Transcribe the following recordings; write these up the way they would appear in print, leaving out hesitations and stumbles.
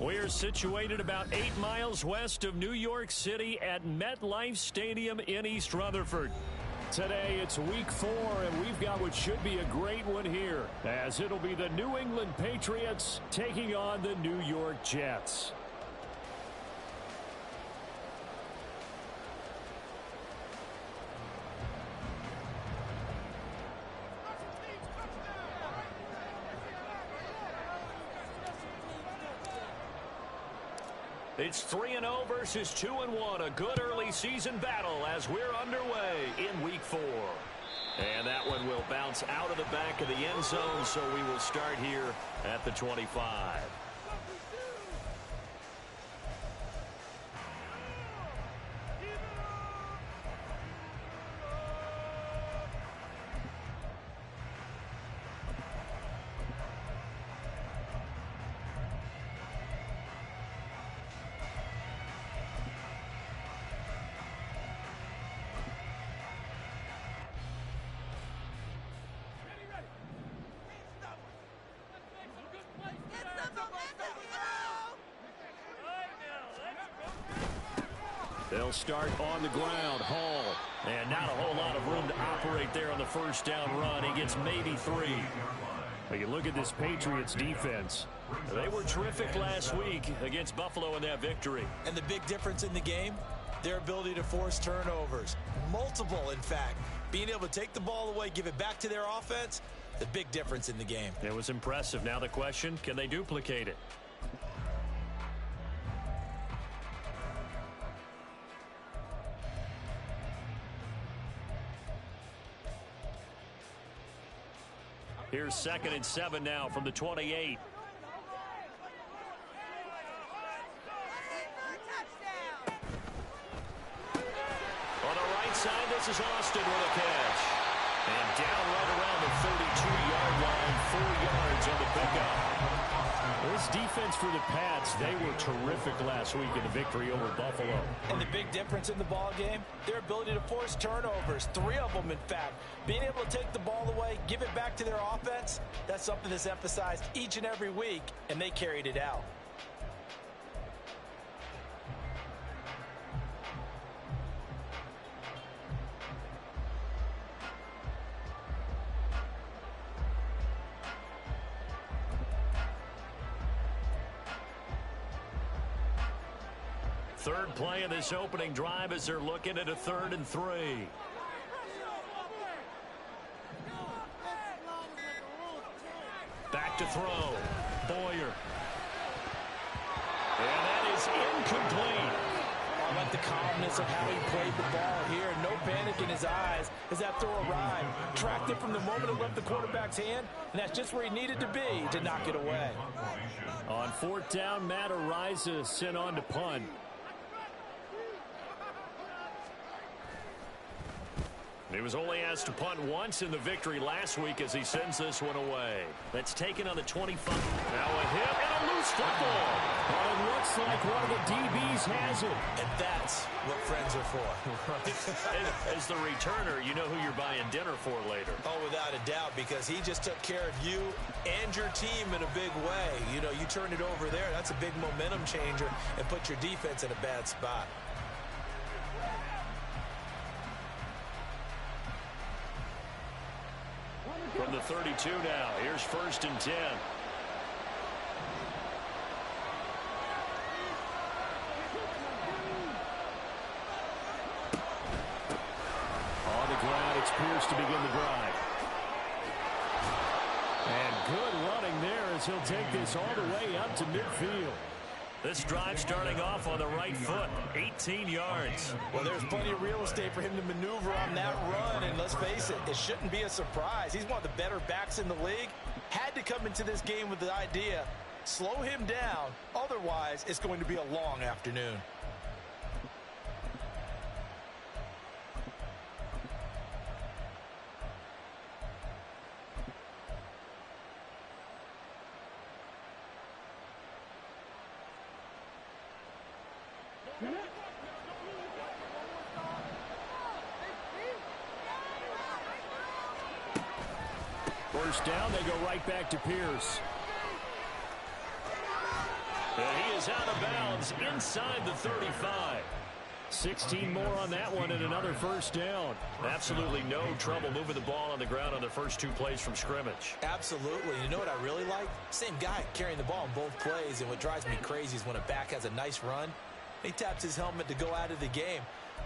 We're situated about 8 miles west of New York City at MetLife Stadium in East Rutherford. Today, it's week 4, and we've got what should be a great one here, as it'll be the New England Patriots taking on the New York Jets. It's 3-0 versus 2-1. A good early season battle as we're underway in week 4. And that one will bounce out of the back of the end zone, so we will start here at the 25. They'll start on the ground. Hall. And not a whole lot of room to operate there on the first down run. He gets maybe 3. But you look at this Patriots defense. They were terrific last week against Buffalo in that victory. And the big difference in the game, their ability to force turnovers. Multiple, in fact. Being able to take the ball away, give it back to their offense, the big difference in the game. It was impressive. Now the question, can they duplicate it? Here's 2nd and 7 now from the 28. On the right side, this is Austin with a catch. And down right around the 32-yard line, 4 yards on the pickup. This defense for the Pats, they were terrific last week in the victory over Buffalo. And the big difference in the ball game, their ability to force turnovers, 3 of them in fact. Being able to take the ball away, give it back to their offense, that's something that's emphasized each and every week, and they carried it out. Third play of this opening drive as they're looking at a 3rd and 3. Back to throw. Boyer. And that is incomplete. I like the calmness of how he played the ball here. No panic in his eyes as that throw arrived. Tracked it from the moment it left the quarterback's hand, and that's just where he needed to be to knock it away. On 4th down, Matt Ariza sent on to punt. He was only asked to punt once in the victory last week as he sends this one away. That's taken on the 25. Now a hit and a loose football. And it looks like one of the DBs has it. And that's what friends are for. As the returner, you know who you're buying dinner for later. Oh, without a doubt, because he just took care of you and your team in a big way. You know, you turn it over there, that's a big momentum changer and put your defense in a bad spot. From the 32 now, here's 1st and 10. On the ground, it's Pierce to begin the drive. And good running there as he'll take this all the way up to midfield. This drive starting off on the right foot, 18 yards. Well, there's plenty of real estate for him to maneuver on that run, and let's face it, it shouldn't be a surprise. He's one of the better backs in the league. Had to come into this game with the idea, slow him down, otherwise it's going to be a long afternoon. First down, they go right back to Pierce. And he is out of bounds inside the 35. 16 more on that one and another first down. Absolutely no trouble moving the ball on the ground on the first 2 plays from scrimmage. Absolutely. You know what I really like? Same guy carrying the ball in both plays, and what drives me crazy is when a back has a nice run, he taps his helmet to go out of the game.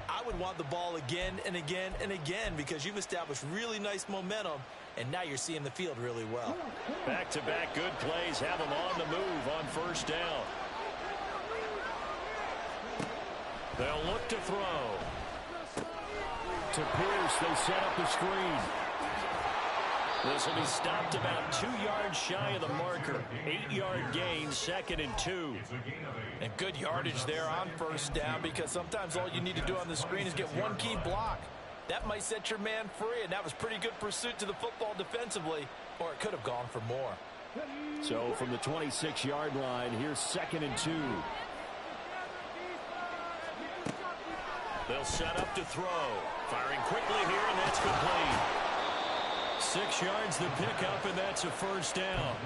I would want the ball again and again and again because you've established really nice momentum, and now you're seeing the field really well. Back-to-back good plays have them on the move on first down. They'll look to throw. To Pierce, they set up the screen. This will be stopped about 2 yards shy of the marker. 8-yard gain, 2nd and 2. And good yardage there on first down because sometimes all you need to do on the screen is get one key block. That might set your man free, and that was pretty good pursuit to the football defensively, or it could have gone for more. So from the 26-yard line, here's 2nd and 2. They'll set up to throw. Firing quickly here, and that's complete. 6 yards the pickup, and that's a first down.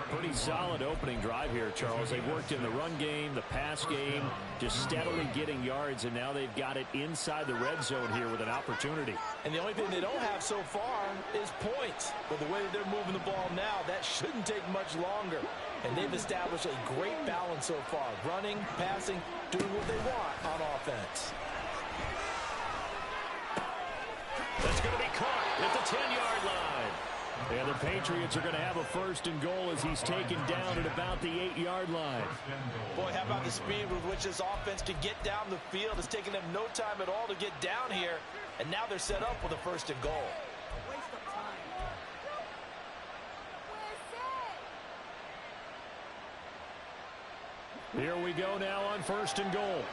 Pretty solid opening drive here, Charles. They've worked in the run game, the pass game, just steadily getting yards, and now they've got it inside the red zone here with an opportunity. And the only thing they don't have so far is points. But the way that they're moving the ball now, that shouldn't take much longer. And they've established a great balance so far. Running, passing, doing what they want on offense. That's going to be caught at the 10-yard line. And the Patriots are going to have a 1st and goal as he's taken down at about the 8-yard line. Boy, how about the speed with which this offense can get down the field? It's taken them no time at all to get down here. And now they're set up with a 1st and goal. Here we go now on 1st and goal.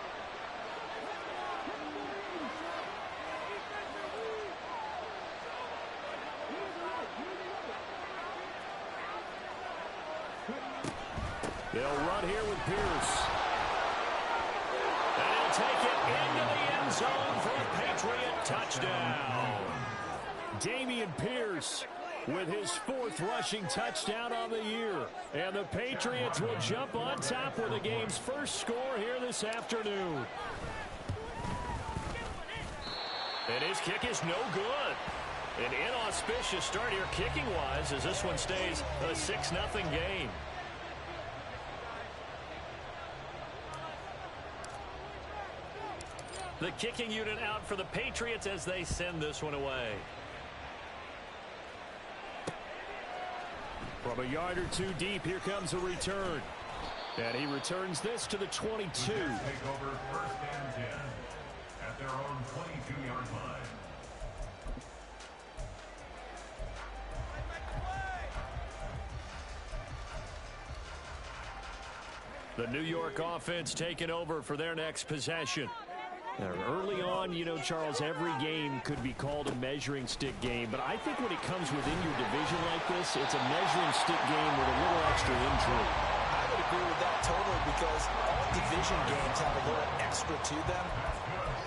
They'll run here with Pierce. And he'll take it into the end zone for a Patriot touchdown. Dameon Pierce with his 4th rushing touchdown on the year. And the Patriots will jump on top with the game's first score here this afternoon. And his kick is no good. An inauspicious start here kicking-wise as this one stays a 6-0 game. The kicking unit out for the Patriots as they send this one away. From a yard or 2 deep, here comes a return. And he returns this to the 22. Take over 1st and 10 at their own 22-yard line. The New York offense taking over for their next possession. Now, early on, you know, Charles, every game could be called a measuring stick game, but I think when it comes within your division like this, it's a measuring stick game with a little extra intrigue. I would agree with that totally because all division games have a little extra to them.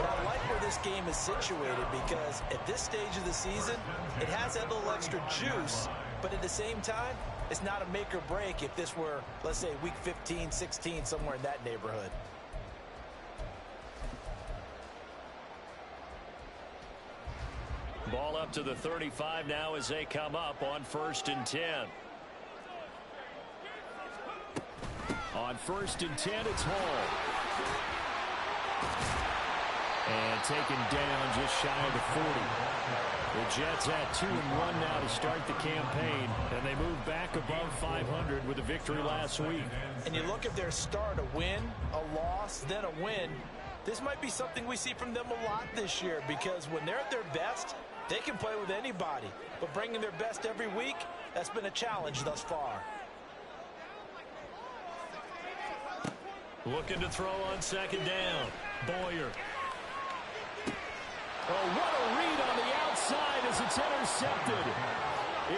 But I like where this game is situated because at this stage of the season, it has that little extra juice, but at the same time, it's not a make or break if this were, let's say, week 15, 16, somewhere in that neighborhood. Ball up to the 35 now as they come up on 1st and 10. On 1st and 10, it's Hall. And taken down just shy of the 40. The Jets at 2-1 now to start the campaign, and they move back above 500 with a victory last week. And you look at their start, a win, a loss, then a win. This might be something we see from them a lot this year because when they're at their best, they can play with anybody. But bringing their best every week, that's been a challenge thus far. Looking to throw on 2nd down. Boyer. Oh, what a read on the outside as it's intercepted.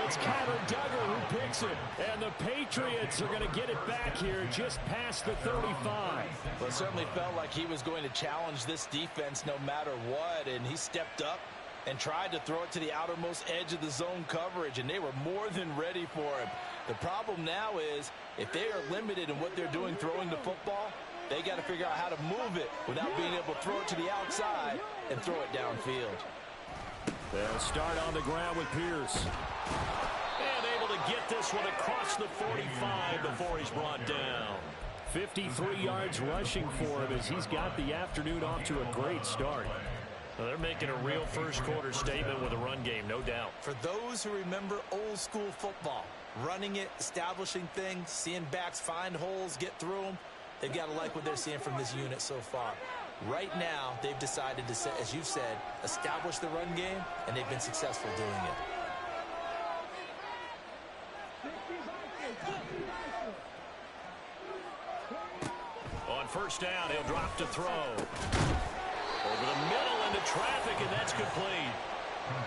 It's Kyler Duggar who picks it. And the Patriots are going to get it back here just past the 35. Well, it certainly felt like he was going to challenge this defense no matter what, and he stepped up, and tried to throw it to the outermost edge of the zone coverage, and they were more than ready for him. The problem now is if they are limited in what they're doing throwing the football, they got to figure out how to move it without being able to throw it to the outside and throw it downfield. They'll start on the ground with Pierce. And able to get this one across the 45 before he's brought down. 53 yards rushing for him as he's got the afternoon off to a great start. Well, they're making a real first-quarter statement with a run game, no doubt. For those who remember old-school football, running it, establishing things, seeing backs find holes, get through them, they've got to like what they're seeing from this unit so far. Right now, they've decided to, as you've said, establish the run game, and they've been successful doing it. On first down, he'll drop to throw. Over the middle into traffic, and that's complete.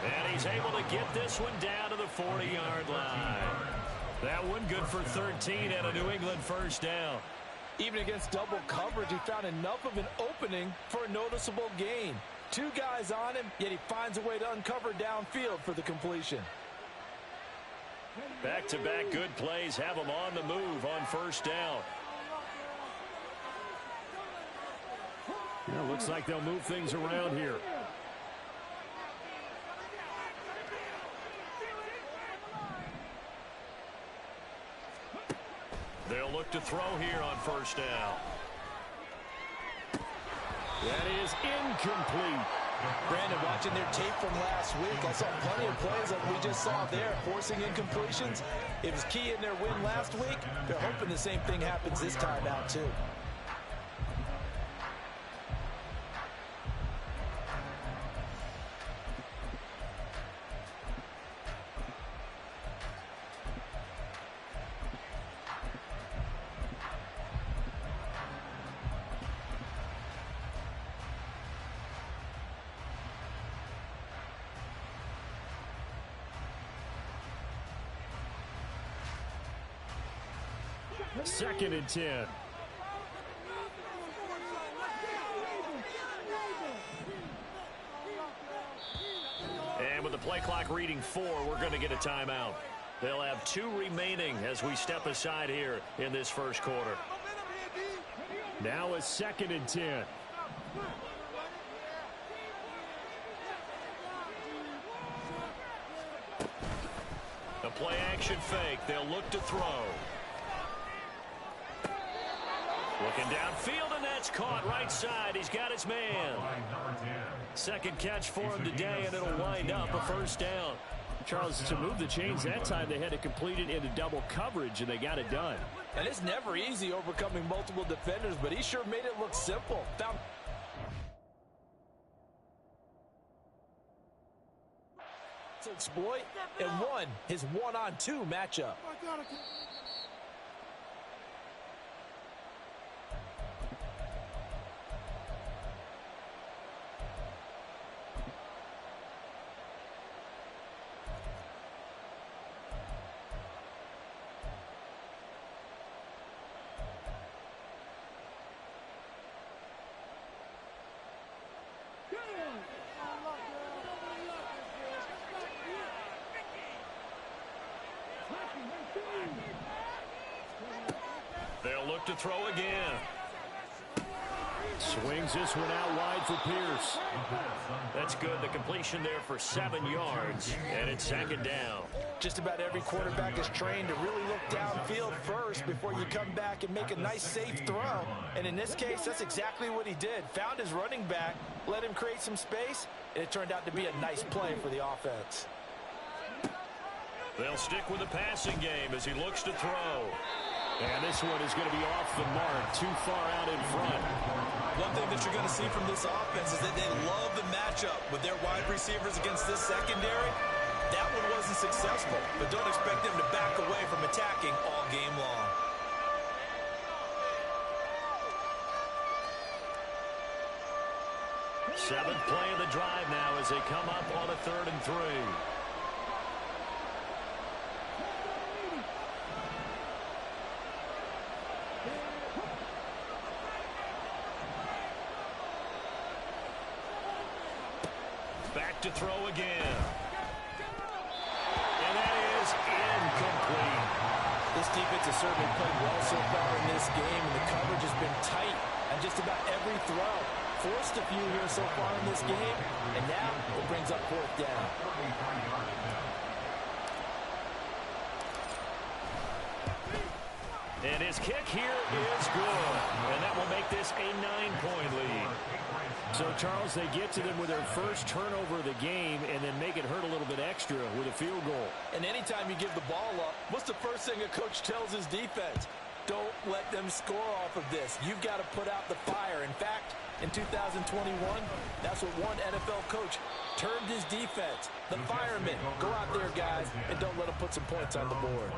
And he's able to get this one down to the 40-yard line. That one good for 13 and a New England first down. Even against double coverage, he found enough of an opening for a noticeable gain. Two guys on him, yet he finds a way to uncover downfield for the completion. Back-to-back good plays have him on the move on first down. Yeah, looks like they'll move things around here. They'll look to throw here on first down. That is incomplete. Brandon, watching their tape from last week, I saw plenty of plays like we just saw there, forcing incompletions. It was key in their win last week. They're hoping the same thing happens this time out, too. Second and 10. And with the play clock reading 4, we're going to get a timeout. They'll have 2 remaining as we step aside here in this first quarter. Now a second and 10. A play action fake. They'll look to throw. Looking downfield, and that's caught right side. He's got his man. Second catch for him today, and it'll wind up a first down. Charles, to move the chains that time, they had to complete it into double coverage, and they got it done. And it's never easy overcoming multiple defenders, but he sure made it look simple. Found to exploit and won his one-on-two matchup. They'll look to throw again. Swings this one out wide for Pierce. That's good. The completion there for 7 yards, and it's second down. Just about every quarterback is trained to really look downfield first before you come back and make a nice, safe throw. And in this case, that's exactly what he did. Found his running back, let him create some space, and it turned out to be a nice play for the offense. They'll stick with the passing game as he looks to throw. And this one is going to be off the mark, too far out in front. One thing that you're going to see from this offense is that they love the matchup with their wide receivers against this secondary. That one wasn't successful, but don't expect them to back away from attacking all game long. Seventh play of the drive now as they come up on a 3rd and 3. Back look to throw again. And that is incomplete. This defense has certainly played well so far in this game, and the coverage has been tight on just about every throw. Forced a few here so far in this game, and now it brings up fourth down. And his kick here is good. And that will make this a 9-point lead. So, Charles, they get to them with their first turnover of the game and then make it hurt a little bit extra with a field goal. And anytime you give the ball up, what's the first thing a coach tells his defense? Don't let them score off of this. You've got to put out the fire. In fact, in 2021, that's what one NFL coach termed his defense. The firemen. Go out there, guys, and don't let them put some points on the board.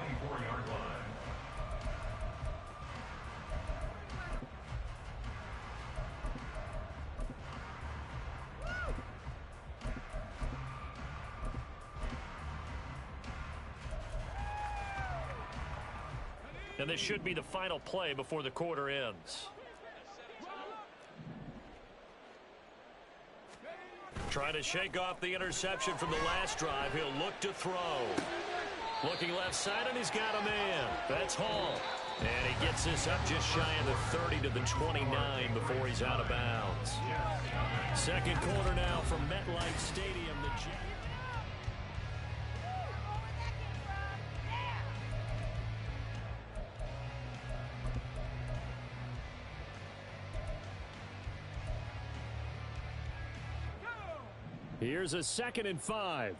And this should be the final play before the quarter ends. Trying to shake off the interception from the last drive. He'll look to throw. Looking left side, and he's got a man. That's Hall. And he gets this up just shy of the 30 to the 29 before he's out of bounds. Second quarter now from MetLife Stadium. The Jets. Here's a 2nd and 5.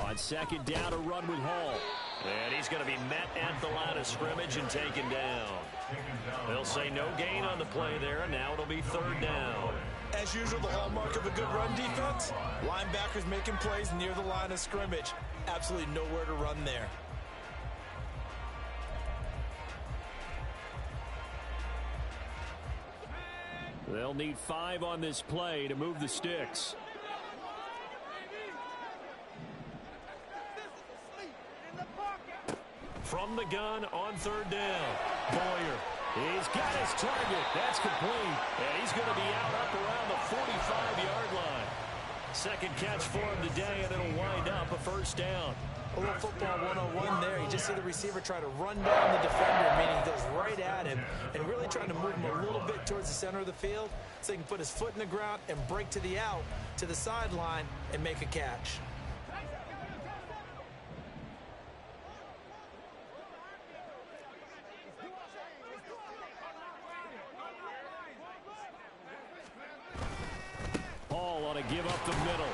On second down, a run with Hall. And he's going to be met at the line of scrimmage and taken down. They'll say no gain on the play there, and now it'll be 3rd down. As usual, the hallmark of a good run defense, linebackers making plays near the line of scrimmage. Absolutely nowhere to run there. They'll need 5 on this play to move the sticks. From the gun on 3rd down. Boyer. He's got his target. That's complete. And he's going to be out up around the 45-yard line. Second catch for him today, and it'll wind up a 1st down. A little football 101 there. You just see the receiver try to run down the defender, meaning he goes right at him, and really trying to move him a little bit towards the center of the field so he can put his foot in the ground and break to the out, to the sideline, and make a catch. Paul on a give up the middle.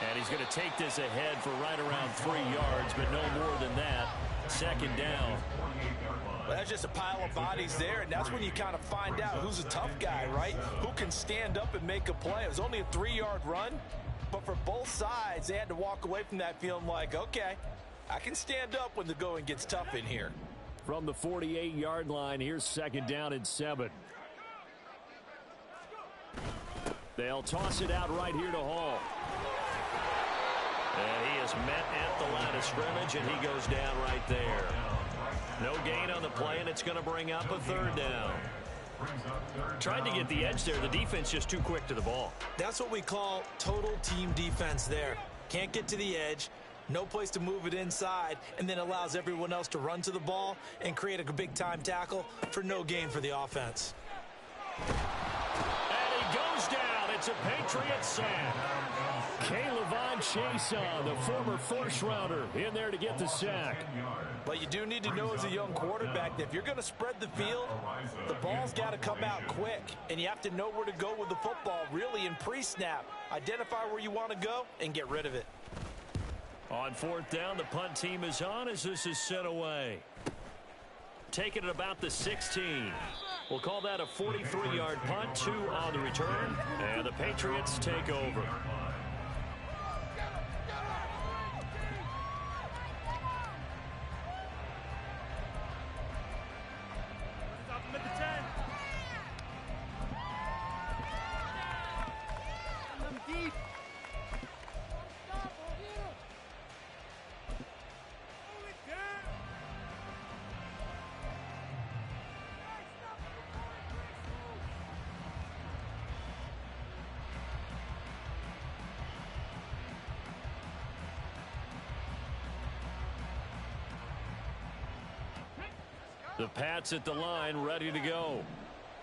And he's going to take this ahead for right around 3 yards, but no more than that. 2nd down. Well, that's just a pile of bodies there, and that's when you kind of find out who's a tough guy, right? Who can stand up and make a play. It was only a 3-yard run, but for both sides, they had to walk away from that feeling like, okay, I can stand up when the going gets tough in here. From the 48-yard line, here's 2nd down and 7. They'll toss it out right here to Hall. And he is met at the line of scrimmage, and he goes down right there. No gain on the play, and it's going to bring up a 3rd down. Tried to get the edge there. The defense just too quick to the ball. That's what we call total team defense there. Can't get to the edge, no place to move it inside, and then allows everyone else to run to the ball and create a big-time tackle for no gain for the offense. And he goes down. It's a Patriot sack. K'Lavon Chason, the former first-rounder, in there to get the sack. But you do need to know as a young quarterback that if you're going to spread the field, the ball's got to come out quick. And you have to know where to go with the football, really, in pre-snap. Identify where you want to go and get rid of it. On 4th down, the punt team is on as this is sent away. Taking it about the 16. We'll call that a 43-yard punt, 2 on the return, and the Patriots take over. The Pats at the line, ready to go.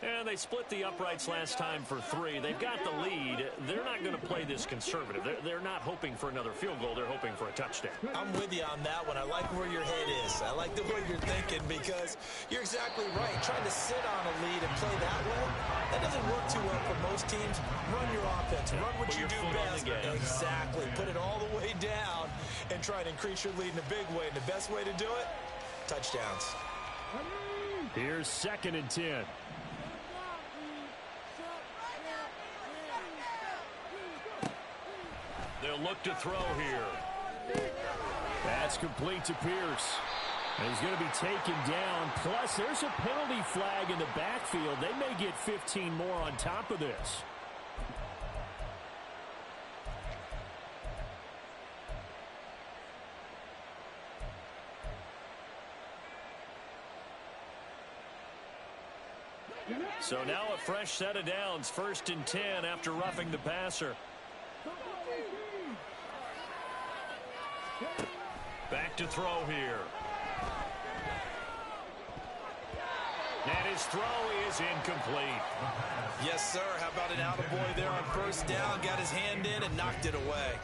And they split the uprights last time for 3. They've got the lead. They're not going to play this conservative. They're not hoping for another field goal. They're hoping for a touchdown. I'm with you on that one. I like where your head is. I like the way you're thinking because you're exactly right. Trying to sit on a lead and play that way, that doesn't work too well for most teams. Run your offense. Run what you do best. Exactly. Put it all the way down and try to increase your lead in a big way. And the best way to do it, touchdowns. Here's 2nd and 10. They'll look to throw here. That's complete to Pierce. And he's going to be taken down. Plus, there's a penalty flag in the backfield. They may get 15 more on top of this. So now a fresh set of downs. 1st and 10 after roughing the passer. Back to throw here. And his throw is incomplete. Yes, sir. How about an attaboy there on 1st down? Got his hand in and knocked it away.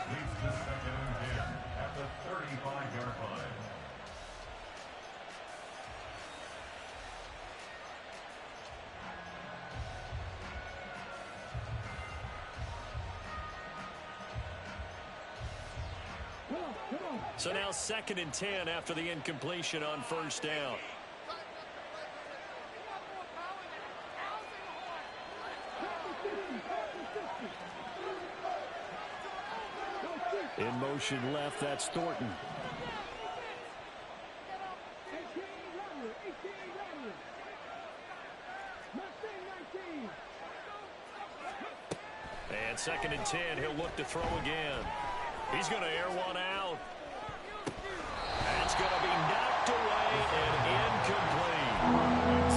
Leads to 2nd and 10 at the 35-yard line. So now 2nd and 10 after the incompletion on 1st down. In motion left, that's Thornton. And 2nd and 10, he'll look to throw again. He's going to air one out. That's going to be knocked away and incomplete.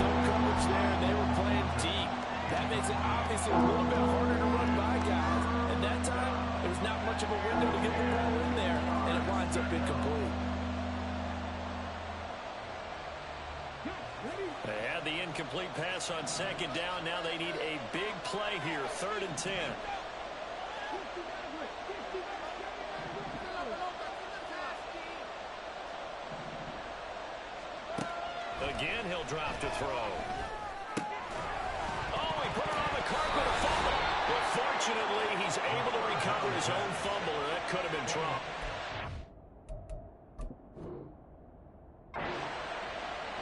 Zone coverage there, and they were playing deep. That makes it obviously a little bit harder to run by guys. And that time, there was not much of a window to get the ball in there, and it winds up incomplete. They had the incomplete pass on 2nd down. Now they need a big play here, 3rd and 10. Again, he'll drop to throw. Oh, he put it on the carpet, a fumble. But fortunately, he's able to recover his own fumble, or that could have been Trump.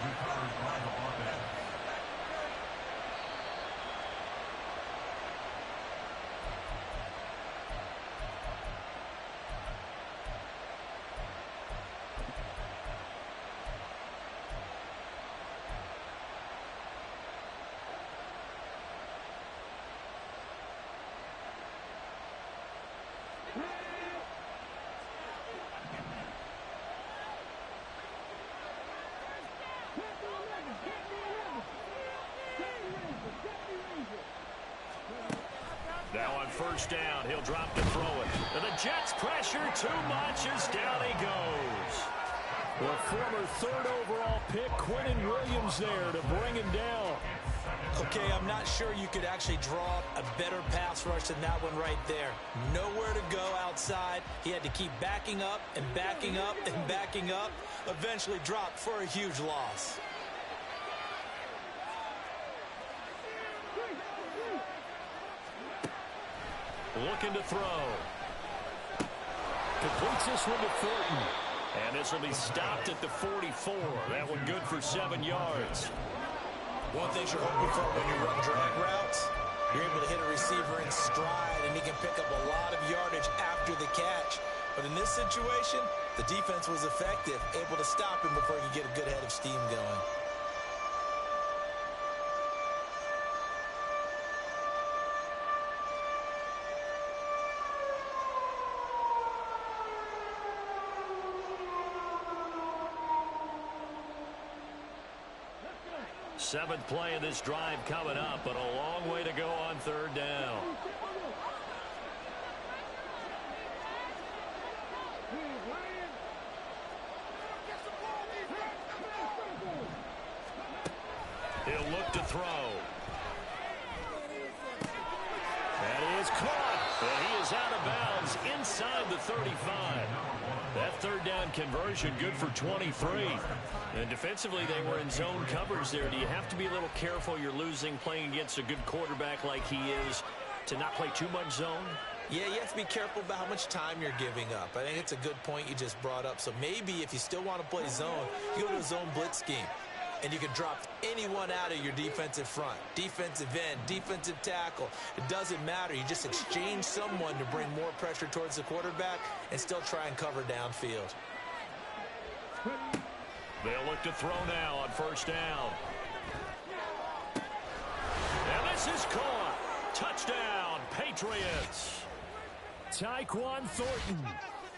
Recovered by the offense. Now on 1st down, he'll drop to throw it. And the Jets pressure too much as down he goes. The former 3rd overall pick, Quinnen Williams there to bring him down. Okay, I'm not sure you could actually draw a better pass rush than that one right there. Nowhere to go outside. He had to keep backing up and backing up and backing up. Eventually dropped for a huge loss. Looking to throw. Completes this one to Thornton. And this will be stopped at the 44. That one good for 7 yards. One thing you're hoping for when you run drag routes, you're able to hit a receiver in stride, and he can pick up a lot of yardage after the catch. But in this situation, the defense was effective, able to stop him before he could get a good head of steam going. Seventh play of this drive coming up, but a long way to go on 3rd down. look to throw. That is caught. And he is out of bounds inside the 35. That third down conversion good for 23. And defensively, they were in zone coverage there. Do you have to be a little careful? You're losing playing against a good quarterback like he is to not play too much zone? Yeah, you have to be careful about how much time you're giving up. I think it's a good point you just brought up. So maybe if you still want to play zone, you go to a zone blitz scheme. And you can drop anyone out of your defensive front, defensive end, defensive tackle. It doesn't matter. You just exchange someone to bring more pressure towards the quarterback and still try and cover downfield. They'll look to throw now on first down. And this is caught. Touchdown, Patriots. Tyquan Thornton,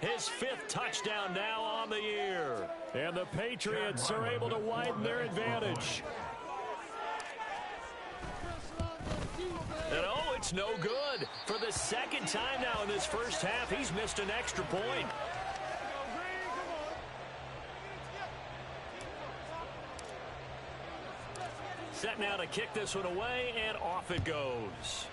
his 5th touchdown now on the year. And the Patriots are able to widen their advantage. And oh, it's no good. For the second time now in this first half, he's missed an extra point. Set now to kick this one away, and off it goes.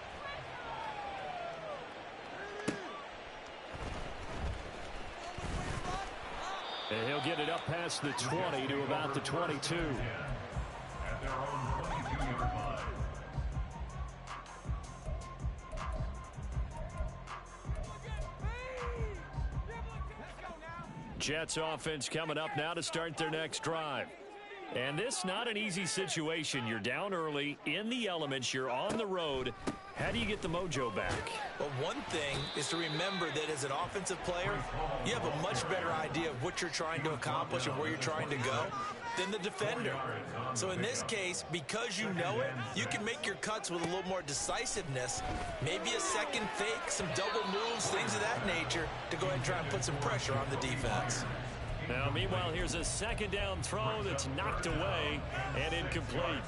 And he'll get it up past the 20 to about the 22. At their own 22-yard line. Jets offense coming up now to start their next drive. And this not an easy situation. You're down early, in the elements, you're on the road. How do you get the mojo back? Well, one thing is to remember that as an offensive player, you have a much better idea of what you're trying to accomplish and where you're trying to go than the defender. So in this case, because you know it, you can make your cuts with a little more decisiveness, maybe a second fake, some double moves, things of that nature, to go ahead and try and put some pressure on the defense. Now, meanwhile, here's a second down throw that's knocked away and incomplete.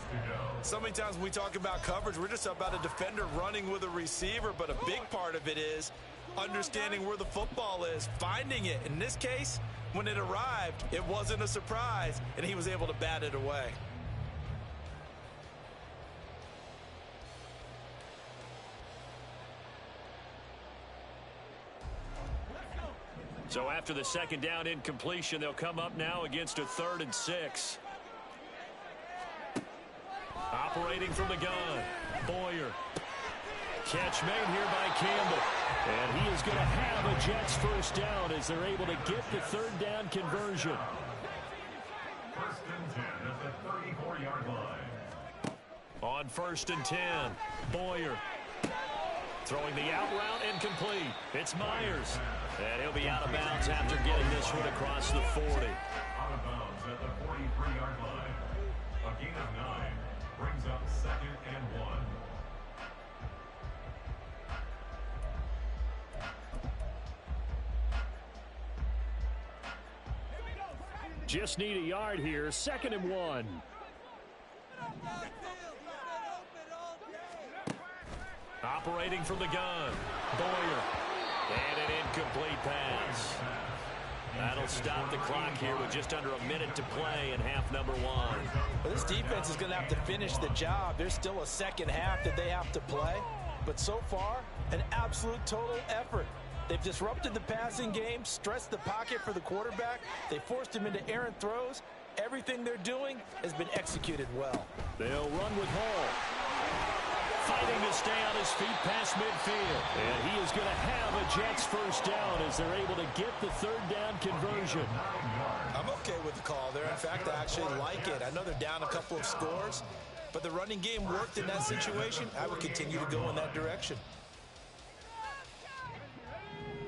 So many times when we talk about coverage, we're just about a defender running with a receiver, but a big part of it is understanding where the football is, finding it. In this case, when it arrived, it wasn't a surprise, and he was able to bat it away. So after the second down incompletion, they'll come up now against a 3rd and 6. Operating from the gun, Boyer. Catch made here by Campbell. And he is going to have a Jets first down as they're able to get the 3rd down conversion. 1st and 10 at the 34-yard line. On 1st and 10, Boyer. Throwing the out route incomplete. It's Myers. And he'll be out of bounds after getting this one across the 40. Out of bounds at the 43-yard line. A gain of 9 brings up 2nd and 1. Just need a yard here. 2nd and 1. Operating from the gun, Boyer. And an incomplete pass. That'll stop the clock here with just under a minute to play in half number 1. Well, this defense is going to have to finish the job. There's still a second half that they have to play. But so far, an absolute total effort. They've disrupted the passing game, stressed the pocket for the quarterback. They forced him into errant throws. Everything they're doing has been executed well. They'll run with Hall. Fighting to stay on his feet past midfield. And he is going to have a Jets first down as they're able to get the 3rd down conversion. I'm okay with the call there. In fact, I actually like it. I know they're down a couple of scores, but the running game worked in that situation. I would continue to go in that direction.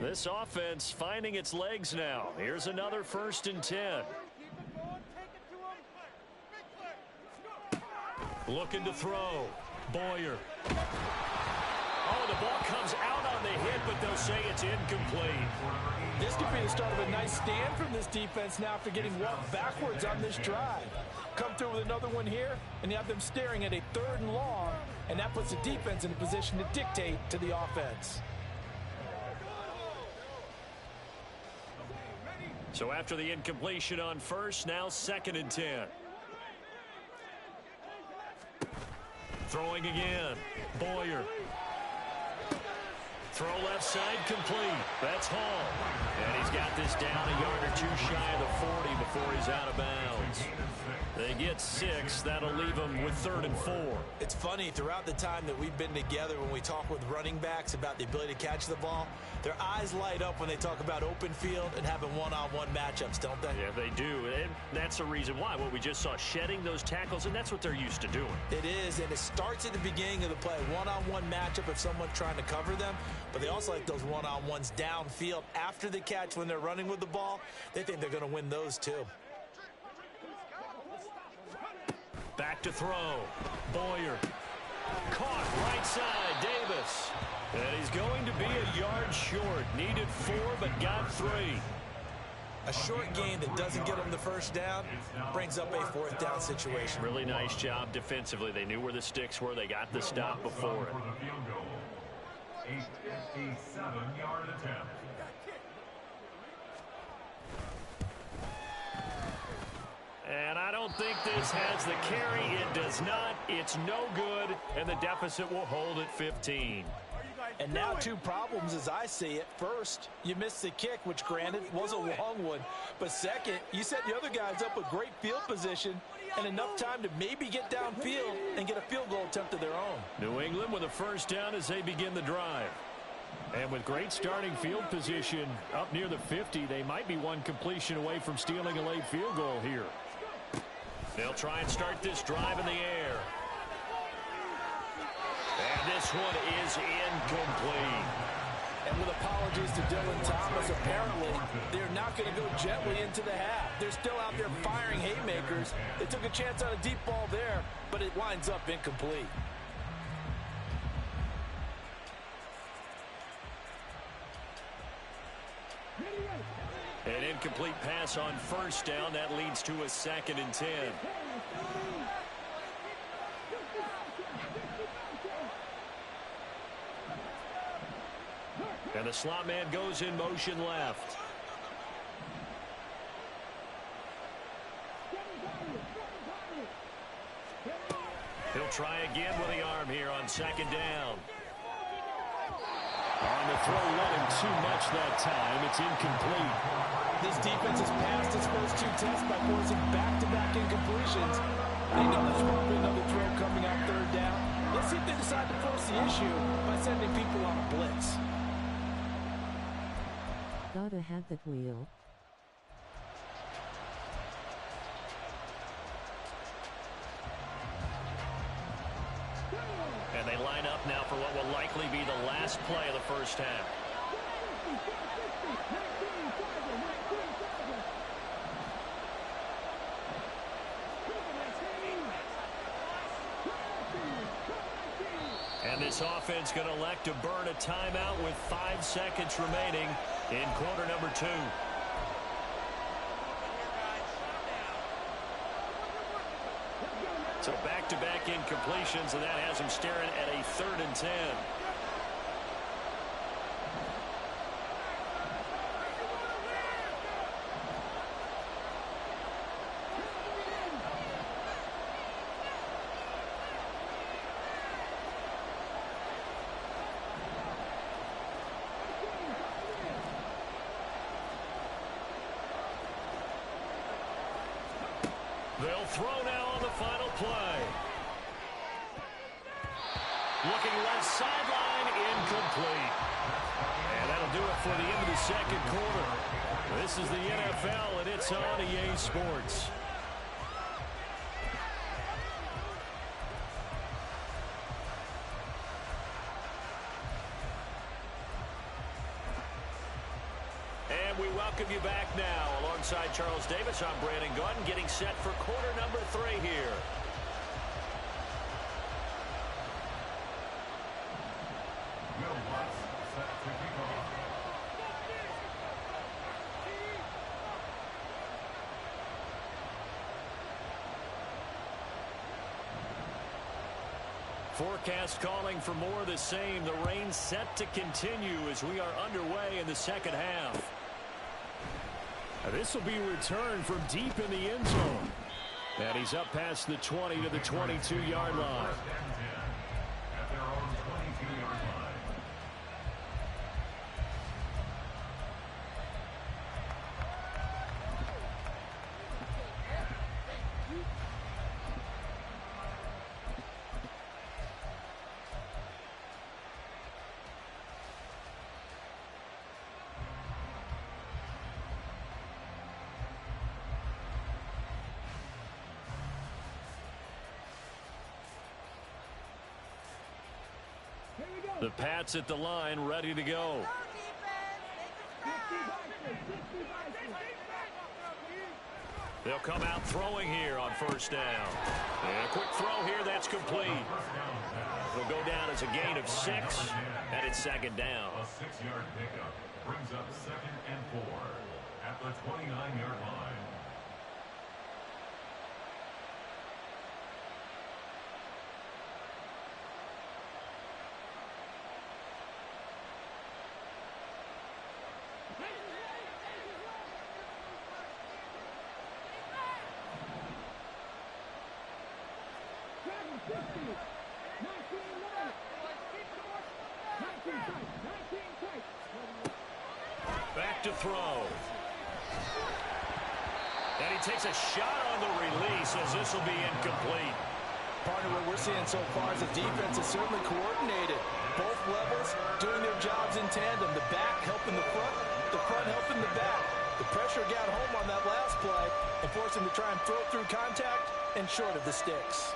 This offense finding its legs now. Here's another 1st and 10. Looking to throw. Boyer. Oh, the ball comes out on the hit, but they'll say it's incomplete. This could be the start of a nice stand from this defense now after getting walked backwards on this drive. Come through with another one here, and you have them staring at a 3rd and long, and that puts the defense in a position to dictate to the offense. So after the incompletion on 1st, now 2nd and 10. Throwing again. Boyer. Throw left side complete. That's Hall. And he's got this down a yard or two shy of the 40 before he's out of bounds. They get 6. That'll leave them with 3rd and 4. It's funny, throughout the time that we've been together, when we talk with running backs about the ability to catch the ball, their eyes light up when they talk about open field and having one-on-one matchups, don't they? Yeah, they do. And that's the reason why. What we just saw, shedding those tackles, and that's what they're used to doing. It is, and it starts at the beginning of the play. One-on-one matchup if someone's trying to cover them, but they also like those one-on-ones downfield after the catch when they're running with the ball. They think they're going to win those too. Back to throw. Boyer. Caught right side. Davis. And he's going to be a yard short. Needed 4, but got 3. A short gain that doesn't get them the first down brings up a 4th down situation. Really nice job defensively. They knew where the sticks were. They got the stop before it. For the field goal. A 57-yard attempt. And I don't think this has the carry. It does not. It's no good, and the deficit will hold at 15. And now 2 problems as I see it. First, you missed the kick, which granted was a long one. But second, you set the other guys up with great field position and enough time to maybe get downfield and get a field goal attempt of their own. New England with a first down as they begin the drive. And with great starting field position up near the 50, they might be one completion away from stealing a late field goal here. They'll try and start this drive in the air. And this one is incomplete. And with apologies to Dylan Thomas, apparently they're not going to go gently into the half. They're still out there firing haymakers. They took a chance on a deep ball there, but it winds up incomplete. An incomplete pass on first down. That leads to a 2nd and 10. And the slot man goes in motion left. He'll try again with the arm here on 2nd down. On the throw, let him too much that time. It's incomplete. This defense has passed its first 2 tests by forcing back-to-back incompletions. They know there's probably another throw coming on 3rd down. Let's see if they decide to force the issue by sending people on a blitz. Gotta have that wheel. And they line up now for what will likely be the last play of the first half. And this offense going to elect to burn a timeout with 5 seconds remaining in quarter number 2. So back-to-back incompletions, and that has him staring at a 3rd and 10. They'll throw now on the final play. Looking left sideline, incomplete. And that'll do it for the end of the 2nd quarter. This is the NFL, and it's on EA Sports. And we welcome you back now. Alongside Charles Davis, I'm Brandon Gordon, getting set for quarter number 3 here. Will Lutz set to kick off. Forecast calling for more of the same. The rain set to continue as we are underway in the 2nd half. This will be returned from deep in the end zone. And he's up past the 20 to the 22-yard line. At their own 22-yard line. The Pats at the line, ready to go. They'll come out throwing here on first down. And a quick throw here, that's complete. It'll go down as a gain of 6, and it's second down. A 6-yard pickup brings up 2nd and 4 at the 29-yard line. Back to throw. And he takes a shot on the release as this will be incomplete. Partner, what we're seeing so far is the defense is certainly coordinated. Both levels doing their jobs in tandem. The back helping the front helping the back. The pressure got home on that last play and forced him to try and throw through contact and short of the sticks.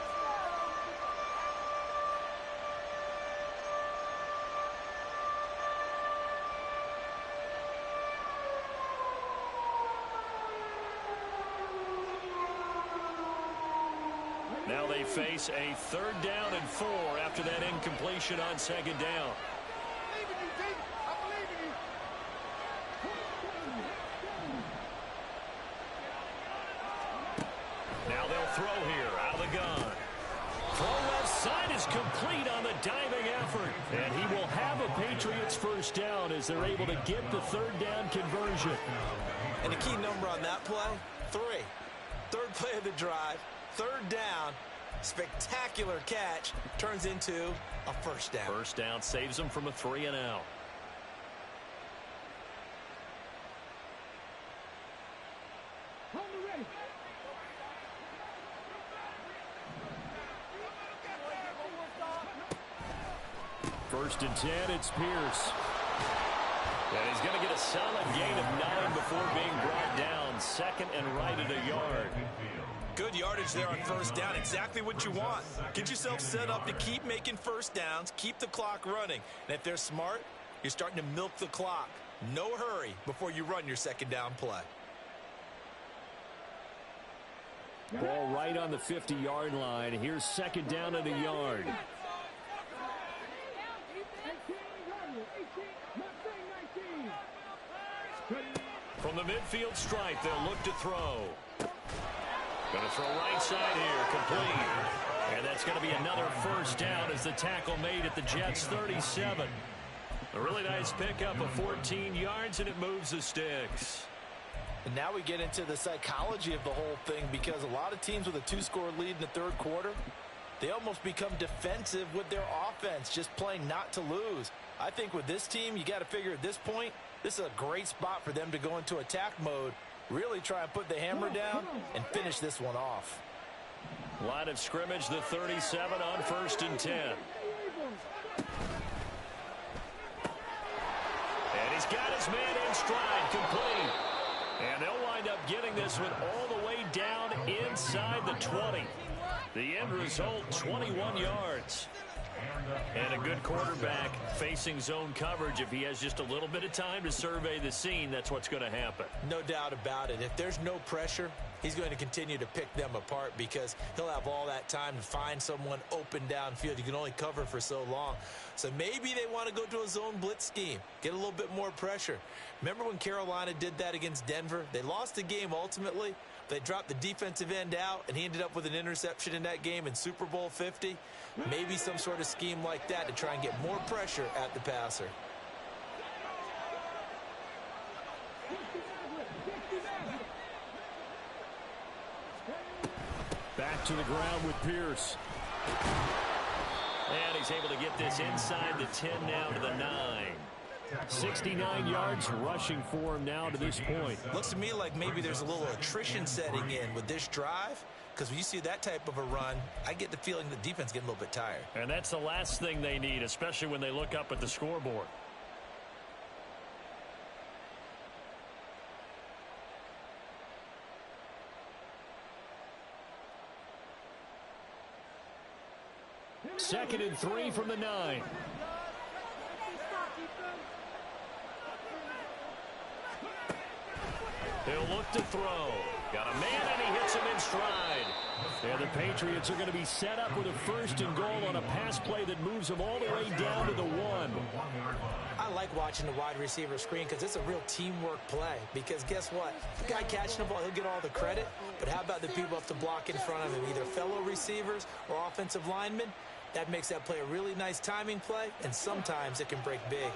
Now they face a 3rd down and 4 after that incompletion on second down. Now they'll throw here out of the gun. Throw left side is complete on the diving effort. And he will have a Patriots first down as they're able to get the 3rd down conversion. And the key number on that play, 3. 3rd play of the drive, 3rd down, spectacular catch, turns into a first down. First down saves them from a 3 and out. First and 10, it's Pierce. And he's going to get a solid gain of 9 before being brought down. 2nd and right at a yard. Good yardage there on first down. Exactly what you want. Get yourself set up to keep making first downs, keep the clock running. And if they're smart, you're starting to milk the clock. No hurry before you run your 2nd down play. Ball right on the 50-yard line. Here's 2nd down and a yard. From the midfield stripe, they'll look to throw. Going to throw right side here, complete. And that's going to be another first down as the tackle made at the Jets' 37. A really nice pickup of 14 yards, and it moves the sticks. And now we get into the psychology of the whole thing, because a lot of teams with a 2-score lead in the 3rd quarter, they almost become defensive with their offense, just playing not to lose. I think with this team, you got to figure at this point, this is a great spot for them to go into attack mode, really try and put the hammer down and finish this one off. Line of scrimmage, the 37 on 1st and 10. And he's got his man in stride, complete. And they'll wind up getting this one all the way down inside the 20. The end result, 21 yards. And a good quarterback facing zone coverage. If he has just a little bit of time to survey the scene, that's what's going to happen. No doubt about it. If there's no pressure, he's going to continue to pick them apart, because he'll have all that time to find someone open downfield. You can only cover for so long. So maybe they want to go to a zone blitz scheme, get a little bit more pressure. Remember when Carolina did that against Denver? They lost the game ultimately. They dropped the defensive end out, and he ended up with an interception in that game in Super Bowl 50. Maybe some sort of scheme like that to try and get more pressure at the passer. Back to the ground with Pierce. And he's able to get this inside the 10 now to the 9. 69 yards rushing for him now to this point. Looks to me like maybe there's a little attrition setting in with this drive, because when you see that type of a run, I get the feeling the defense getting a little bit tired. And that's the last thing they need, especially when they look up at the scoreboard. Second and 3 from the 9. He'll look to throw. Got a man, and he hits him in stride. And the Patriots are going to be set up with a 1st and goal on a pass play that moves them all the way down to the 1. I like watching the wide receiver screen because it's a real teamwork play. Because guess what? The guy catching the ball, he'll get all the credit. But how about the people up to block in front of him, either fellow receivers or offensive linemen? That makes that play a really nice timing play, and sometimes it can break big.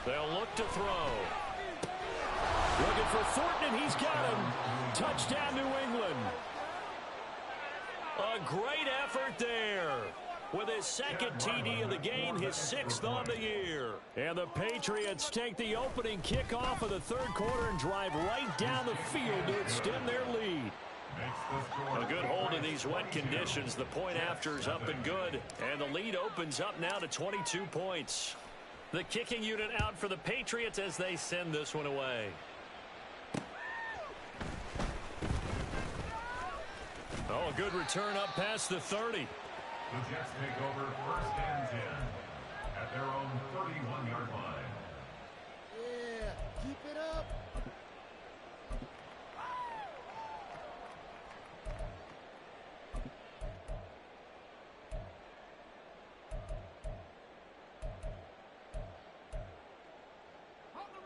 They'll look to throw. Looking for Thornton, and he's got him. Touchdown, New England. A great effort there. With his 2nd TD of the game, his 6th on the year. And the Patriots take the opening kickoff of the 3rd quarter and drive right down the field to extend their lead. A good hold in these wet conditions. The point after is up and good. And the lead opens up now to 22 points. The kicking unit out for the Patriots as they send this one away. Oh, a good return up past the 30. The Jets take over 1st and 10 at their own 31-yard line. Yeah, keep it up.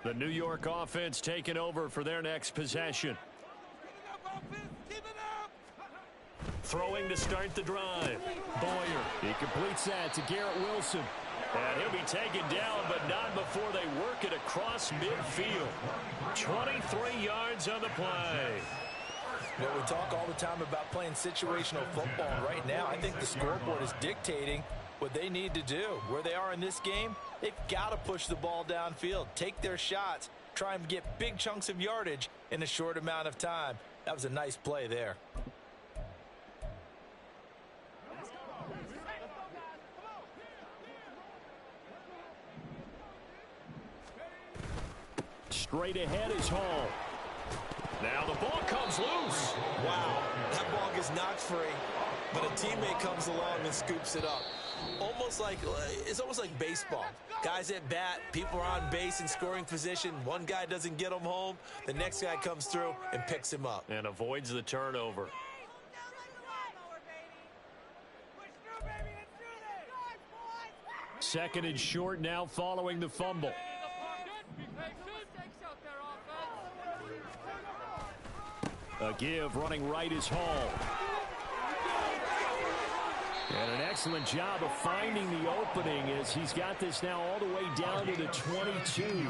The New York offense taking over for their next possession. Throwing to start the drive. Boyer. He completes that to Garrett Wilson. And he'll be taken down, but not before they work it across midfield. 23 yards on the play. Well, we talk all the time about playing situational football. And right now, I think the scoreboard is dictating what they need to do. Where they are in this game, they've got to push the ball downfield, take their shots, try and get big chunks of yardage in a short amount of time. That was a nice play there. Straight ahead is Hall. Now the ball comes loose. Wow, that ball gets knocked free, but a teammate comes along and scoops it up. It's almost like baseball. Guys at bat, people are on base in scoring position. One guy doesn't get him home. The next guy comes through and picks him up. And avoids the turnover. Second and short now following the fumble. A give running right is Hall. And an excellent job of finding the opening as he's got this now all the way down to the 22.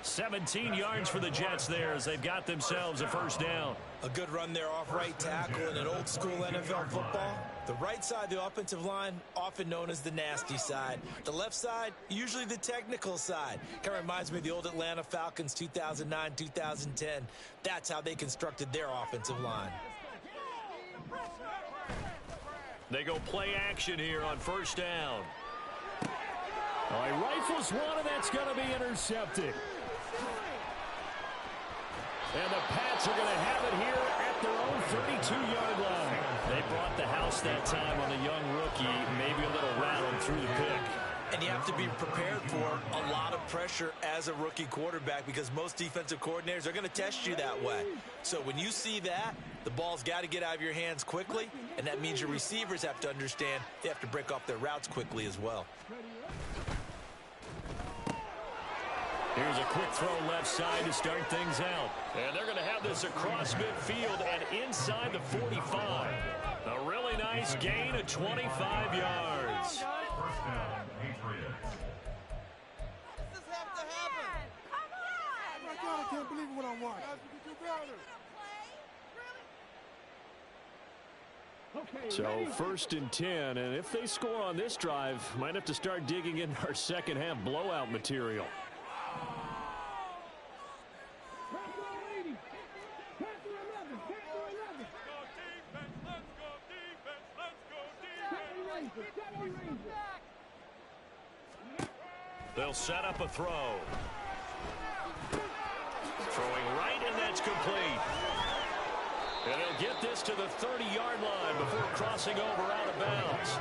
17 yards for the Jets there as they've got themselves a 1st down. A good run there off right tackle in an old school NFL football. The right side, the offensive line, often known as the nasty side. The left side, usually the technical side. Kind of reminds me of the old Atlanta Falcons 2009, 2010. That's how they constructed their offensive line. They go play action here on 1st down. Oh, he rifles one, and that's going to be intercepted. And the Pats are going to have it here at their own 32-yard line. They brought the house that time on the young rookie, maybe a little rattled through the pick. And you have to be prepared for a lot of pressure as a rookie quarterback because most defensive coordinators are going to test you that way. So when you see that, the ball's got to get out of your hands quickly, and that means your receivers have to understand they have to break off their routes quickly as well. Here's a quick throw left side to start things out. And they're going to have this across midfield and inside the 45. A really nice gain of 25 yards. 1st down, Patriots. God, I can't believe what I'm watching. So 1st and 10, and if they score on this drive, might have to start digging in our second half blowout material. They'll set up a throw. Throwing right, and that's complete. And he'll get this to the 30-yard line before crossing over out of bounds.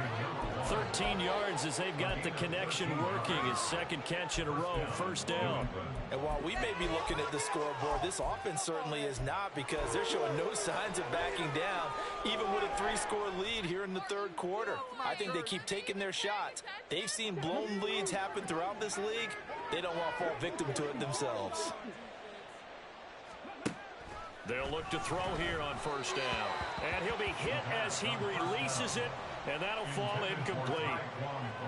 13 yards as they've got the connection working. His second catch in a row, 1st down. And while we may be looking at the scoreboard, this offense certainly is not, because they're showing no signs of backing down, even with a 3-score lead here in the 3rd quarter. I think they keep taking their shots. They've seen blown leads happen throughout this league. They don't want to fall victim to it themselves. They'll look to throw here on 1st down. And he'll be hit as he releases it, and that'll fall incomplete.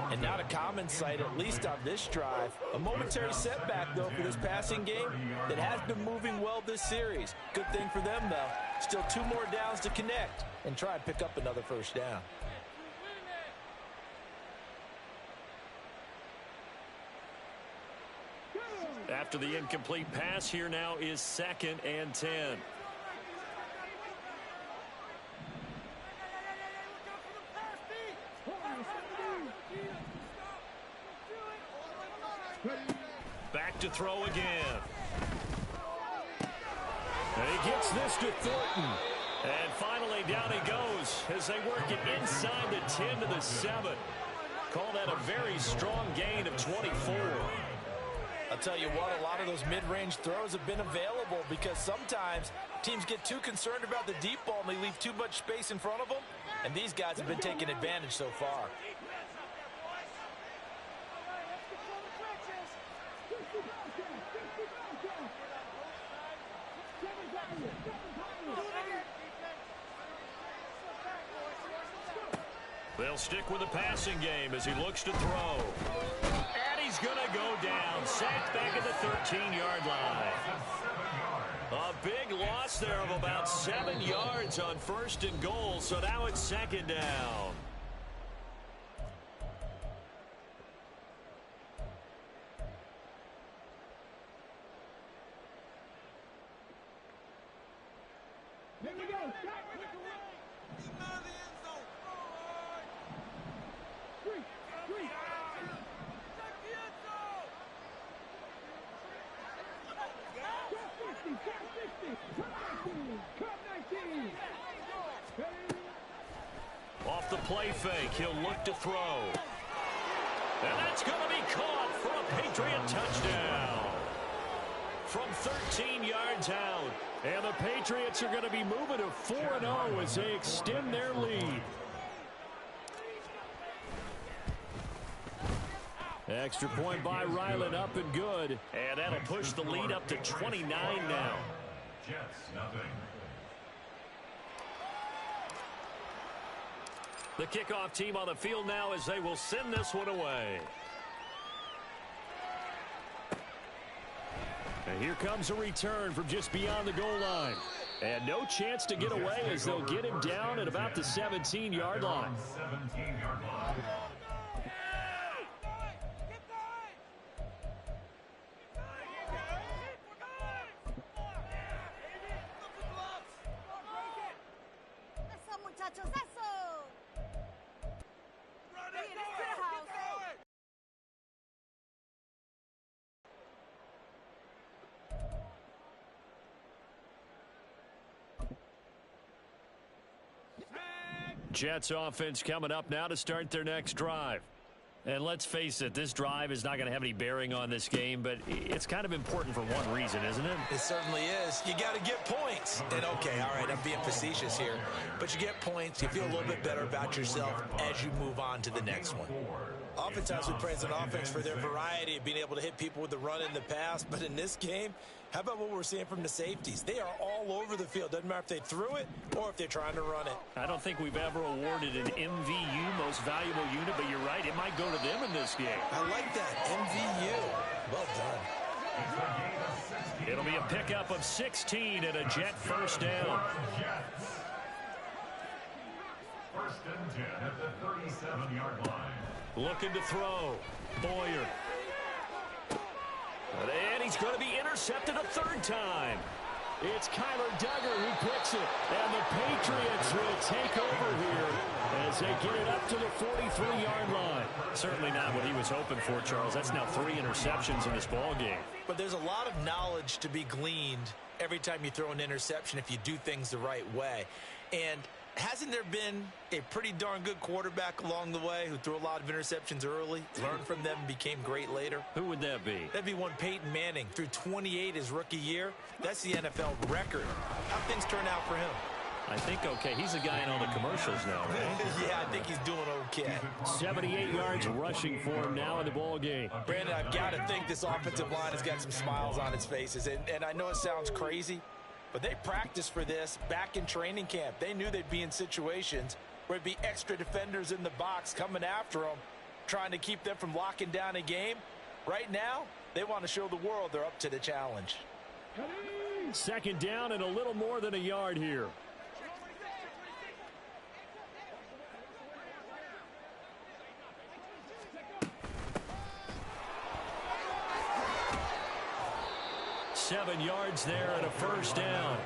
And not a common sight, at least on this drive. A momentary setback, though, for this passing game that has been moving well this series. Good thing for them, though. Still 2 more downs to connect and try and pick up another 1st down. After the incomplete pass, here now is 2nd and 10. Back to throw again. And he gets this to Thornton. And finally down he goes as they work it inside the 10 to the 7. Call that a very strong gain of 24. I'll tell you what, a lot of those mid-range throws have been available, because sometimes teams get too concerned about the deep ball and they leave too much space in front of them, and these guys have been taking advantage so far. They'll stick with the passing game as he looks to throw. And he's going to go down. Sacked back at the 13-yard line. A big loss there of about 7 yards on 1st and goal, so now it's 2nd down. Here we go. Off the play fake, he'll look to throw. And that's going to be caught for a Patriot touchdown. From 13 yards out. And the Patriots are going to be moving to 4-0 as they extend their lead. Extra point by Ryland, up and good. And that'll push the lead up to 29 now. Jets, nothing. The kickoff team on the field now as they will send this one away. And here comes a return from just beyond the goal line. And no chance to get away as they'll get him down at about the 17-yard line. 17-yard line. Jets offense coming up now to start their next drive. And let's face it, this drive is not going to have any bearing on this game, but it's kind of important for one reason, isn't it? It certainly is. You got to get points. And okay, all right, I'm being facetious here, but you get points, you feel a little bit better about yourself as you move on to the next one. Oftentimes we praise an offense for their variety of being able to hit people with the run in the pass, but in this game, how about what we're seeing from the safeties? They are all over the field. Doesn't matter if they threw it or if they're trying to run it. I don't think we've ever awarded an MVU, most valuable unit, but you're right, it might go to them in this game. I like that, MVU. Well done. It'll be a pickup of 16 and a Jet first down. First and 10 at the 37-yard line. Looking to throw. Boyer. And he's going to be intercepted a third time. It's Kyler Duggar who picks it. And the Patriots will take over here as they get it up to the 43-yard line. Certainly not what he was hoping for, Charles. That's now 3 interceptions in this ball game. But there's a lot of knowledge to be gleaned every time you throw an interception if you do things the right way. And hasn't there been a pretty darn good quarterback along the way who threw a lot of interceptions early, learned from them, and became great later? Who would that be? That'd be one Peyton Manning. Threw 28 his rookie year. That's the NFL record. How'd things turn out for him? I think okay. He's the guy in all the commercials now, right? Yeah, I think he's doing okay. 78 yards rushing for him now in the ball game. Brandon, I've got to think this offensive line has got some smiles on its faces. And I know it sounds crazy, but they practiced for this back in training camp. They knew they'd be in situations where it'd be extra defenders in the box coming after them, trying to keep them from locking down a game. Right now, they want to show the world they're up to the challenge. Second down and a little more than a yard here. Seven yards there and a first down.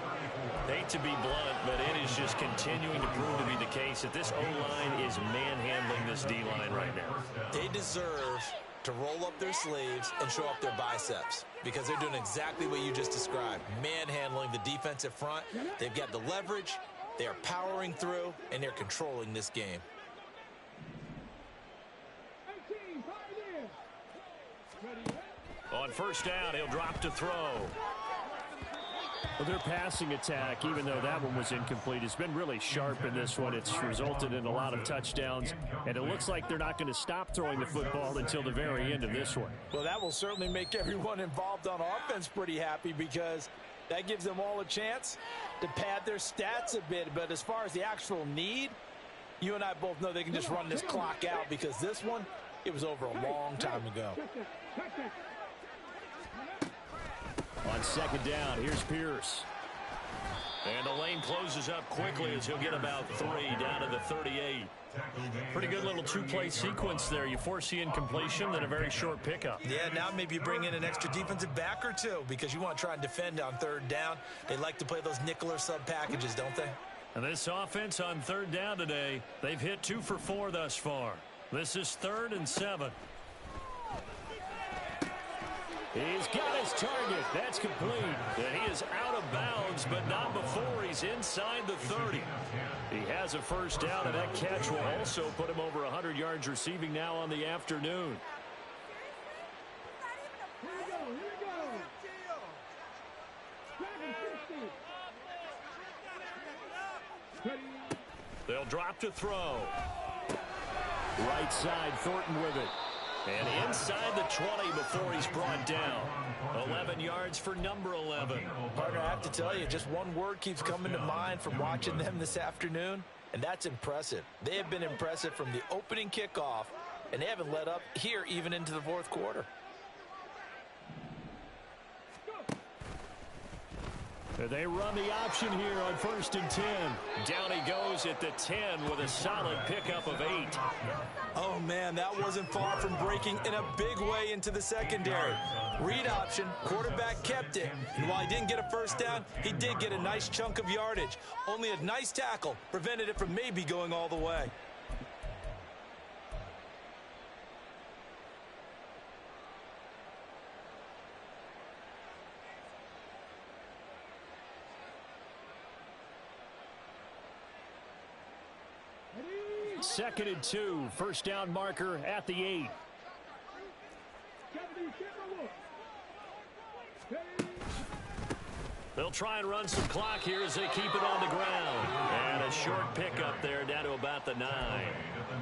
Hate to be blunt, but it is just continuing to prove to be the case that this O-line is manhandling this D-line right now. They deserve to roll up their sleeves and show up their biceps because they're doing exactly what you just described, manhandling the defensive front. They've got the leverage, they are powering through, and they're controlling this game. On first down, he'll drop to throw. Well, their passing attack, even though that one was incomplete, has been really sharp in this one. It's resulted in a lot of touchdowns, and it looks like they're not going to stop throwing the football until the very end of this one. Well, that will certainly make everyone involved on offense pretty happy because that gives them all a chance to pad their stats a bit. But as far as the actual need, you and I both know they can just run this clock out because this one, it was over a long time ago. On second down, here's Pierce. And the lane closes up quickly as he'll get about 3 down to the 38. Pretty good little two-play sequence there. You force the incompletion, then a very short pickup. Yeah, now maybe you bring in an extra defensive back or two because you want to try and defend on third down. They like to play those nickel or sub packages, don't they? And this offense on third down today, they've hit 2 for 4 thus far. This is 3rd and 7. He's got his target. That's complete. And he is out of bounds, but not before he's inside the 30. He has a first down, and that catch will also put him over 100 yards receiving now on the afternoon. They'll drop to throw. Right side, Thornton with it. And inside the 20 before he's brought down. 11 yards for number 11. Partner, I have to tell you, just one word keeps coming to mind from watching them this afternoon, and that's impressive. They have been impressive from the opening kickoff, and they haven't let up here even into the fourth quarter. They run the option here on 1st and 10. Down he goes at the 10 with a solid pickup of 8. Oh, man, that wasn't far from breaking in a big way into the secondary. Read option, quarterback kept it. And while he didn't get a first down, he did get a nice chunk of yardage. Only a nice tackle prevented it from maybe going all the way. Second and 2, first down marker at the 8. They'll try and run some clock here as they keep it on the ground. And a short pickup there down to about the 9.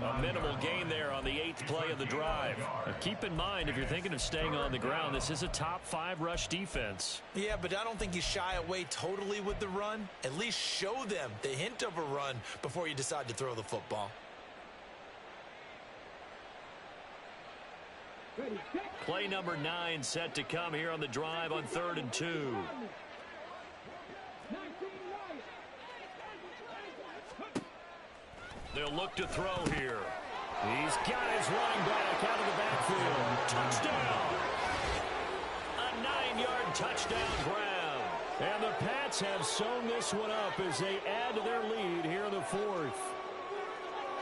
A minimal gain there on the 8th play of the drive. Now keep in mind, if you're thinking of staying on the ground, this is a top 5 rush defense. Yeah, but I don't think you shy away totally with the run. At least show them the hint of a run before you decide to throw the football. Play number 9 set to come here on the drive on 3rd and 2. They'll look to throw here. He's got his running back out of the backfield. Touchdown! A 9-yard touchdown grab. And the Pats have sewn this one up as they add to their lead here in the 4th.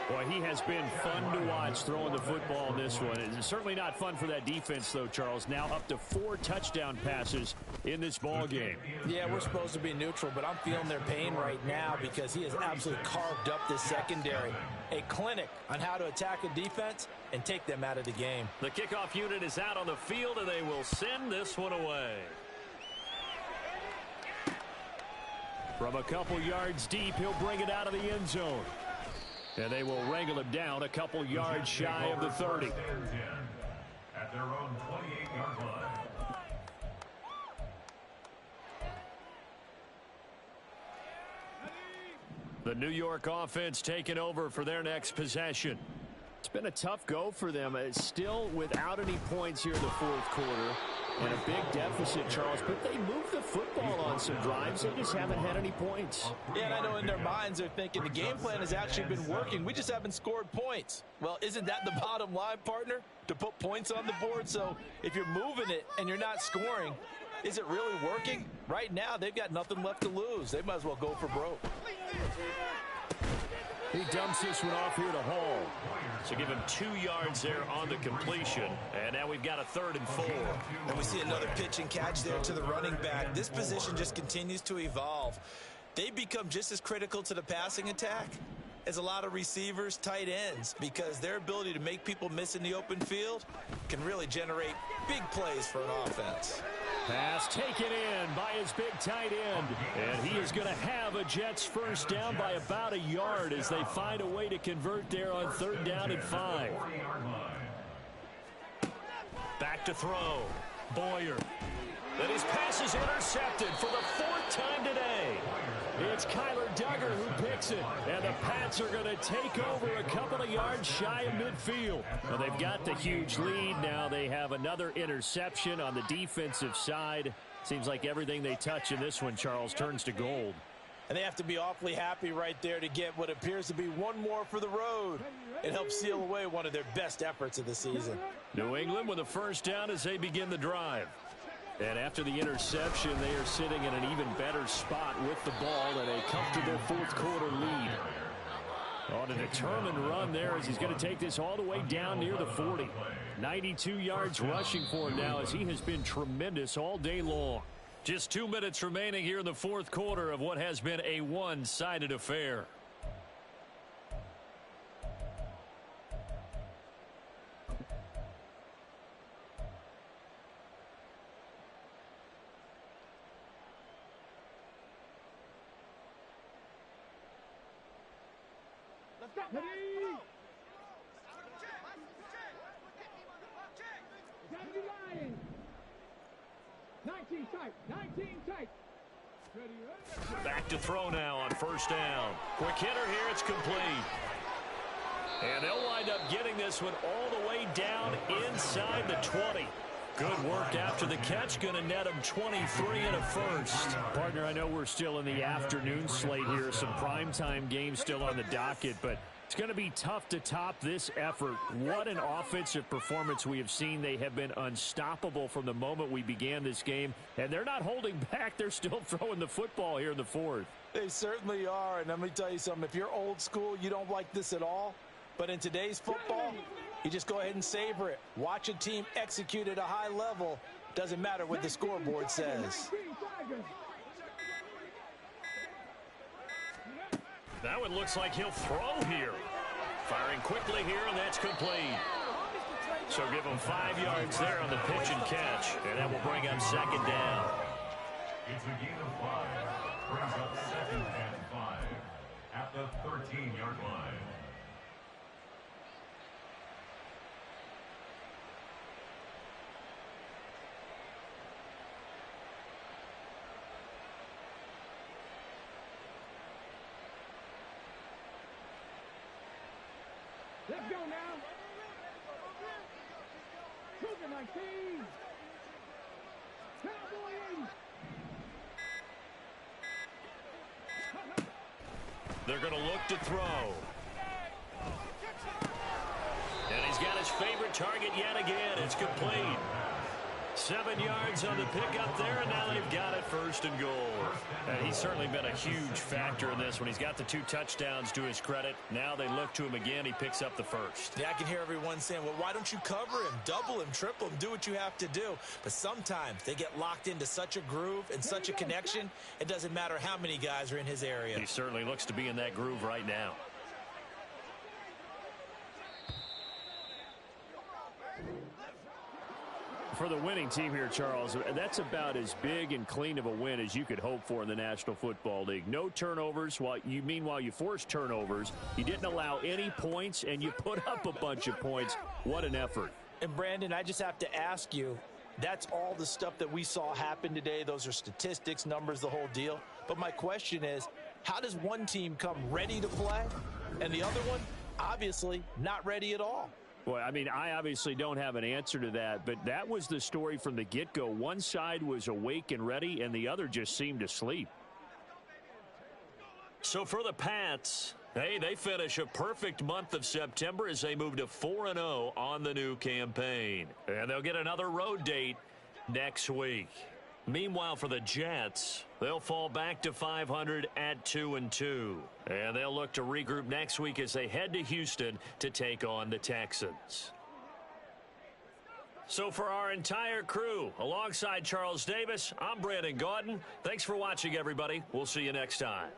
Boy, he has been fun to watch throwing the football in this one. It's certainly not fun for that defense, though, Charles. Now up to 4 touchdown passes in this ball game. Yeah, we're supposed to be neutral, but I'm feeling their pain right now because he has absolutely carved up this secondary. A clinic on how to attack a defense and take them out of the game. The kickoff unit is out on the field, and they will send this one away. From a couple yards deep, he'll bring it out of the end zone. And they will wrangle him down a couple yards shy of the 30. At their own 28-yard line. The New York offense taking over for their next possession. It's been a tough go for them. It's still without any points here in the 4th quarter. And a big deficit, Charles, but they move the football on some drives. They just haven't had any points. Yeah, and I know in their minds they're thinking the game plan has actually been working. We just haven't scored points. Well, isn't that the bottom line, partner? To put points on the board? So if you're moving it and you're not scoring, is it really working? Right now, they've got nothing left to lose. They might as well go for broke. He dumps this one off here to Hall. So give him 2 yards there on the completion. And now we've got a 3rd and 4. And we see another pitch and catch there to the running back. This position just continues to evolve. They become just as critical to the passing attack as a lot of receivers, tight ends, because their ability to make people miss in the open field can really generate big plays for an offense. Pass taken in by his big tight end. And he is going to have a Jets first down by about a yard as they find a way to convert there on 3rd down and 5. Back to throw. Boyer. And his pass is intercepted for the 4th time today. It's Kyler Duggar who picks it. And the Pats are going to take over a couple of yards shy of midfield. Well, they've got the huge lead. Now they have another interception on the defensive side. Seems like everything they touch in this one, Charles, turns to gold. And they have to be awfully happy right there to get what appears to be one more for the road. It helps seal away one of their best efforts of the season. New England with a first down as they begin the drive. And after the interception, they are sitting in an even better spot with the ball and a comfortable 4th quarter lead. On a determined run there as he's going to take this all the way down near the 40. 92 yards rushing for him now as he has been tremendous all day long. Just 2 minutes remaining here in the 4th quarter of what has been a one-sided affair. Back to throw now on first down. Quick hitter here, it's complete. And they'll wind up getting this one all the way down inside the 20. Good work after the catch. Going to net him 23 and a first. Partner, I know we're still in the afternoon slate here. Some primetime games still on the docket, but it's going to be tough to top this effort. What an offensive performance we have seen. They have been unstoppable from the moment we began this game, and they're not holding back. They're still throwing the football here in the 4th. They certainly are, and let me tell you something. If you're old school, you don't like this at all. But in today's football, you just go ahead and savor it. Watch a team execute at a high level. Doesn't matter what the scoreboard says. That one looks like he'll throw here. Firing quickly here, and that's complete. So give him 5 yards there on the pitch and catch, and that will bring up 2nd down. It's a gain of 5. Brings up 2nd and 5 at the 13-yard line. Let's go now. Look at my team. Cowboys. They're going to look to throw. And he's got his favorite target yet again. It's complete. 7 yards on the pickup there, and now they've got it first and goal. And he's certainly been a huge factor in this when he's got the 2 touchdowns to his credit. Now they look to him again. He picks up the first. Yeah, I can hear everyone saying, well, why don't you cover him, double him, triple him, do what you have to do. But sometimes they get locked into such a groove and such a connection, it doesn't matter how many guys are in his area. He certainly looks to be in that groove right now. For the winning team here, Charles, that's about as big and clean of a win as you could hope for in the National Football League. No turnovers. Meanwhile, you forced turnovers. You didn't allow any points, and you put up a bunch of points. What an effort. And, Brandon, I just have to ask you, that's all the stuff that we saw happen today. Those are statistics, numbers, the whole deal. But my question is, how does one team come ready to play, and the other one, obviously, not ready at all? Well, I mean, I obviously don't have an answer to that, but that was the story from the get-go. One side was awake and ready, and the other just seemed asleep. So for the Pats, hey, they finish a perfect month of September as they move to 4-0 on the new campaign. And they'll get another road date next week. Meanwhile, for the Jets, they'll fall back to 500 at 2-2. And they'll look to regroup next week as they head to Houston to take on the Texans. So for our entire crew, alongside Charles Davis, I'm Brandon Gaudin. Thanks for watching, everybody. We'll see you next time.